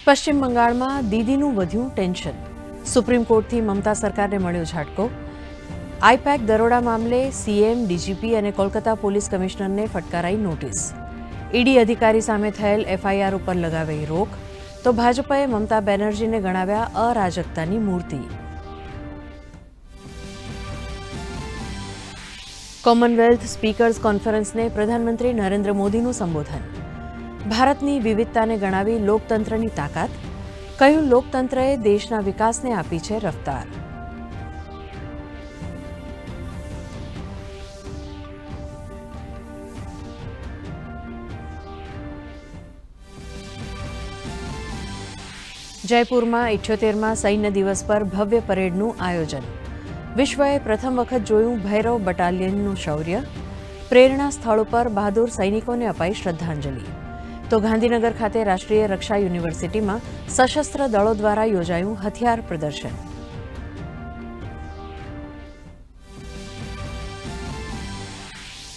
પશ્ચિમ બંગાળમાં દીદીનું વધ્યું ટેન્શન. સુપ્રીમ કોર્ટથી મમતા સરકારને મળ્યો ઝાટકો. આઈપેક દરોડા મામલે સીએમ, ડીજીપી અને કોલકાતા પોલીસ કમિશનરને ફટકારાઈ નોટિસ. ઈડી અધિકારી સામે થયેલ એફઆઈઆર ઉપર લગાવાઈ રોક. તો ભાજપે મમતા બેનર્જીને ગણાવ્યા અરાજકતાની મૂર્તિ. કોમનવેલ્થ સ્પીકર્સ કોન્ફરન્સને પ્રધાનમંત્રી નરેન્દ્ર મોદીનું સંબોધન. ભારતની વિવિધતાને ગણાવી લોકતંત્રની તાકાત. કહ્યું, લોકતંત્રએ દેશના વિકાસને આપી છે રફતાર. જયપુરમાં 78મા સૈન્ય દિવસ પર ભવ્ય પરેડનું આયોજન. વિશ્વએ પ્રથમ વખત જોયું ભૈરવ બટાલિયનનું શૌર્ય. પ્રેરણા સ્થળ ઉપર બહાદુર સૈનિકોને અપાઈ શ્રદ્ધાંજલિ. તો ગાંધીનગર ખાતે રાષ્ટ્રીય રક્ષા યુનિવર્સિટીમાં સશસ્ત્ર દળો દ્વારા યોજાયું હથિયાર પ્રદર્શન.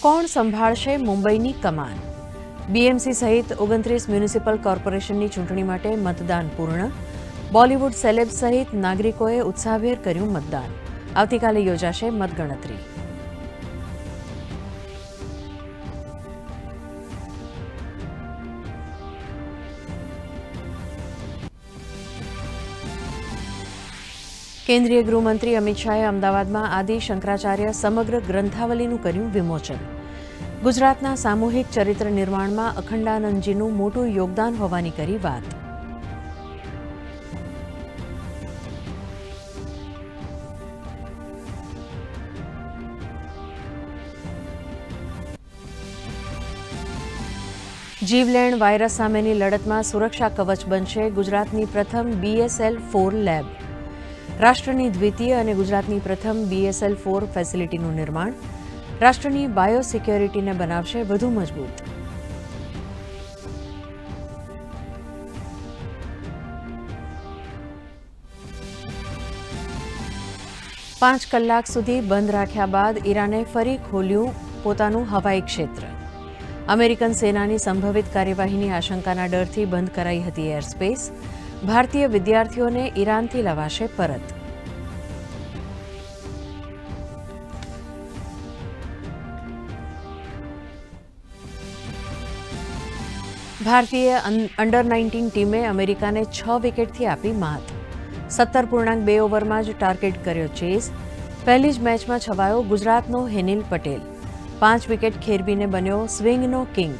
કોણ સંભાળશે મુંબઈની કમાન? બીએમસી સહિત 29 મ્યુનિસિપલ કોર્પોરેશનની ચૂંટણી માટે મતદાન પૂર્ણ. બોલિવૂડ સેલેબ સહિત નાગરિકોએ ઉત્સાહભેર કર્યું મતદાન. આવતીકાલે યોજાશે મતગણતરી. કેન્દ્રીય ગૃહમંત્રી અમિત શાહે અમદાવાદમાં આદિ શંકરાચાર્ય સમગ્ર ગ્રંથાવલીનું કર્યું વિમોચન. ગુજરાતના સામૂહિક ચરિત્ર નિર્માણમાં અખંડાનંદજીનું મોટું યોગદાન હોવાની કરી વાત. જીવલેણ વાયરસ સામેની લડતમાં સુરક્ષા કવચ બનશે ગુજરાતની પ્રથમ BSL-4 લેબ. રાષ્ટ્રની દ્વિતીય અને ગુજરાતની પ્રથમ BSL-4 ફેસિલિટીનું નિર્માણ રાષ્ટ્રની બાયોસિક્યોરિટીને બનાવશે વધુ મજબૂત. પાંચ કલાક સુધી બંધ રાખ્યા બાદ ઈરાને ફરી ખોલ્યું પોતાનું હવાઈ ક્ષેત્ર. અમેરિકન સેનાની સંભવિત કાર્યવાહીની આશંકાના ડરથી બંધ કરાઈ હતી એરસ્પેસ. ભારતીય વિદ્યાર્થીઓને ઈરાનથી લવાશે પરત. ભારતીય અંડર-19 ટીમે અમેરિકાને 6 વિકેટથી આપી માત. 17.2 ઓવરમાં જ ટાર્ગેટ કર્યો ચેઝ. પહેલી જ મેચમાં છવાયો ગુજરાતનો હેનિલ પટેલ. 5 વિકેટ ખેરવીને બન્યો સ્વિંગનો કિંગ.